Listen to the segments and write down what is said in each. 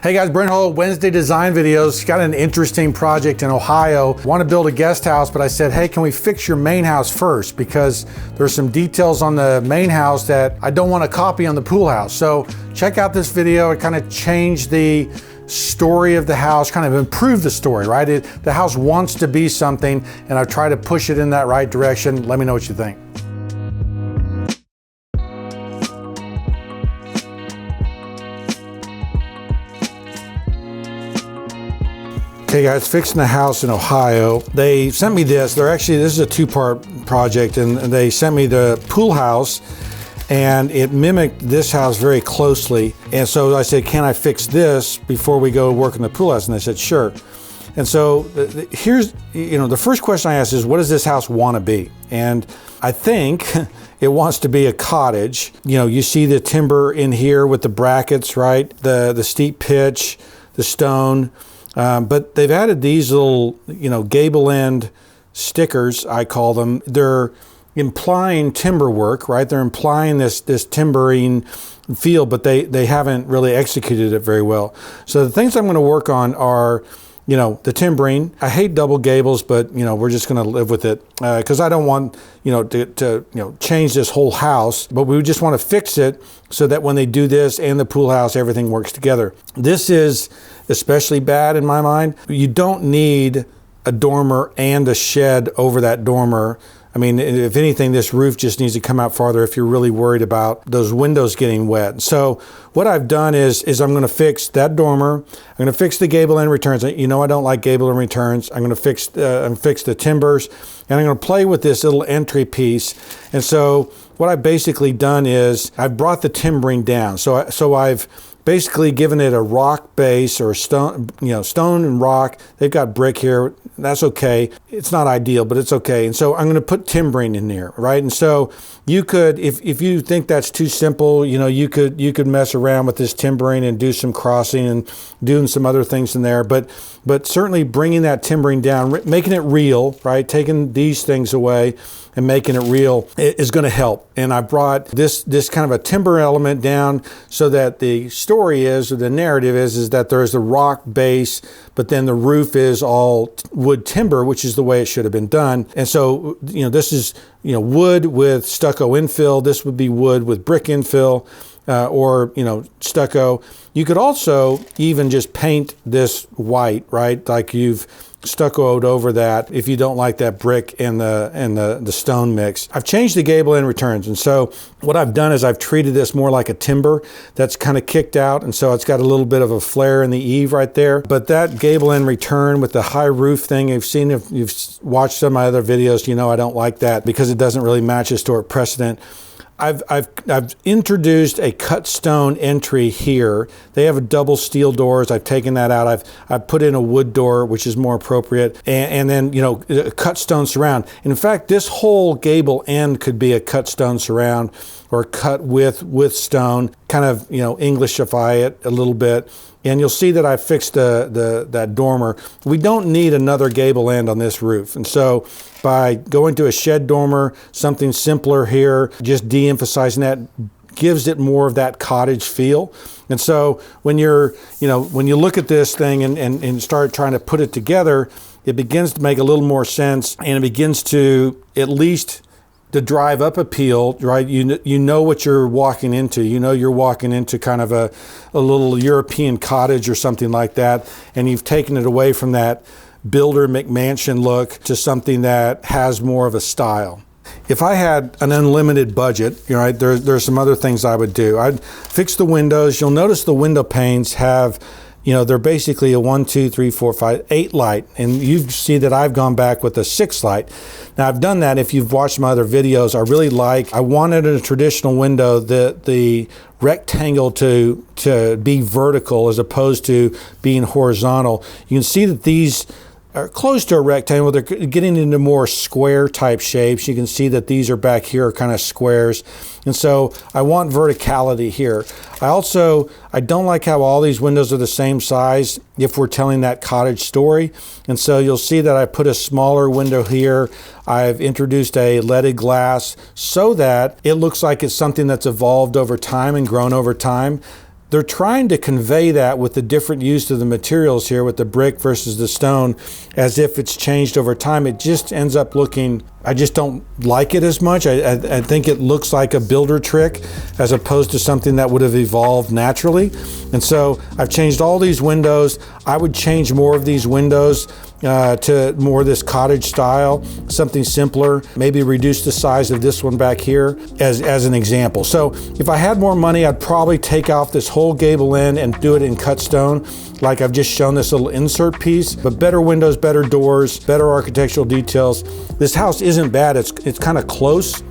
Hey guys, Brent Hull, Wednesday Design Videos. Got an interesting project in Ohio. Want to build a guest house, but I said, hey, can we fix your main house first? Because there's some details on the main house that I don't want to copy on the pool house. So check out this video. It kind of changed the story of the house, kind of improved the story, right? The house wants to be something, and I've tried to push it in that right direction. Let me know what you think. Okay guys, fixing the house in Ohio. They sent me this. This is a two-part project, and they sent me the pool house, and it mimicked this house very closely. And so I said, can I fix this before we go work in the pool house? And they said, sure. And so here's, the first question I asked is, what does this house want to be? And I think it wants to be a cottage. You see the timber in here with the brackets, right? The steep pitch, the stone. But they've added these little, gable end stickers, I call them. They're implying timber work, right? They're implying this timbering feel, but they haven't really executed it very well. So the things I'm going to work on are, the timbering. I hate double gables, but, we're just going to live with it because I don't want, to change this whole house, but we just want to fix it so that when they do this and the pool house, everything works together. This is especially bad in my mind. You don't need a dormer and a shed over that dormer. I mean, if anything, this roof just needs to come out farther if you're really worried about those windows getting wet. So what I've done is I'm going to fix that dormer. I'm going to fix the gable end returns. I don't like gable end returns. I'm going to fix the timbers, and I'm going to play with this little entry piece. And so what I've basically done is I've brought the timbering down. So I've basically given it a rock base or stone, stone and rock. They've got brick here. That's okay. It's not ideal, but it's okay. And so I'm going to put timbering in there, right? And so you could, if you think that's too simple, you could mess around with this timbering and do some crossing and doing some other things in there. But certainly bringing that timbering down, making it real, right? Taking these things away and making it real is going to help. And I brought this kind of a timber element down so that the story is, or the narrative is that there's a rock base, but then the roof is all wood timber, which is the way it should have been done. And so, this is, wood with stucco infill. This would be wood with brick infill. Or stucco. You could also even just paint this white, right? Like you've stuccoed over that if you don't like that brick and the stone mix. I've changed the gable end returns, and so what I've done is I've treated this more like a timber that's kind of kicked out, and so it's got a little bit of a flare in the eave right there. But that gable end return with the high roof thing, if you've watched some of my other videos, I don't like that because it doesn't really match historic precedent. I've introduced a cut stone entry here. They have a double steel doors. I've taken that out. I've put in a wood door, which is more appropriate, and then a cut stone surround. And in fact, this whole gable end could be a cut stone surround or cut with stone. Kind of Englishify it a little bit. And you'll see that I fixed that dormer. We don't need another gable end on this roof. And so by going to a shed dormer, something simpler here, just de-emphasizing that, gives it more of that cottage feel. And so when you look at this thing and start trying to put it together, it begins to make a little more sense, and it begins to at least the drive up appeal, right? You know what you're walking into. You're walking into kind of a little European cottage or something like that, and you've taken it away from that builder McMansion look to something that has more of a style. If I had an unlimited budget, right, there's some other things I would do. I'd fix the windows. You'll notice the window panes have, they're basically a 1, 2, 3, 4, 5, 8 light. And you see that I've gone back with a 6 light. Now I've done that. If you've watched my other videos, I wanted a traditional window, the rectangle to be vertical as opposed to being horizontal. You can see that these are close to a rectangle. They're getting into more square type shapes. You can see that these are back here are kind of squares. And so I want verticality here. I don't like how all these windows are the same size if we're telling that cottage story. And so you'll see that I put a smaller window here. I've introduced a leaded glass so that it looks like it's something that's evolved over time and grown over time. they're trying to convey that with the different use of the materials here, with the brick versus the stone, as if it's changed over time. It just ends up looking, I just don't like it as much. I think it looks like a builder trick as opposed to something that would have evolved naturally. And so I've changed all these windows. I would change more of these windows to more this cottage style, something simpler, maybe reduce the size of this one back here as an example. So if I had more money, I'd probably take off this whole gable end and do it in cut stone, like I've just shown this little insert piece. But better windows, better doors, better architectural details. This house isn't bad. It's kind of close,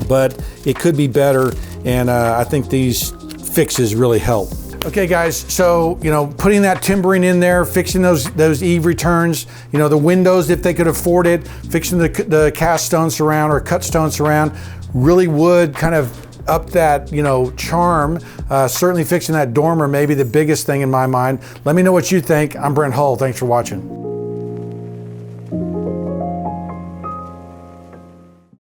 but it could be better. And I think these fixes really help. Okay guys, so putting that timbering in there, fixing those eave returns, the windows if they could afford it, fixing the cast stone surround or cut stone surround really would kind of up that charm. Certainly fixing that dormer may be the biggest thing in my mind. Let me know what you think. I'm Brent Hull. Thanks for watching.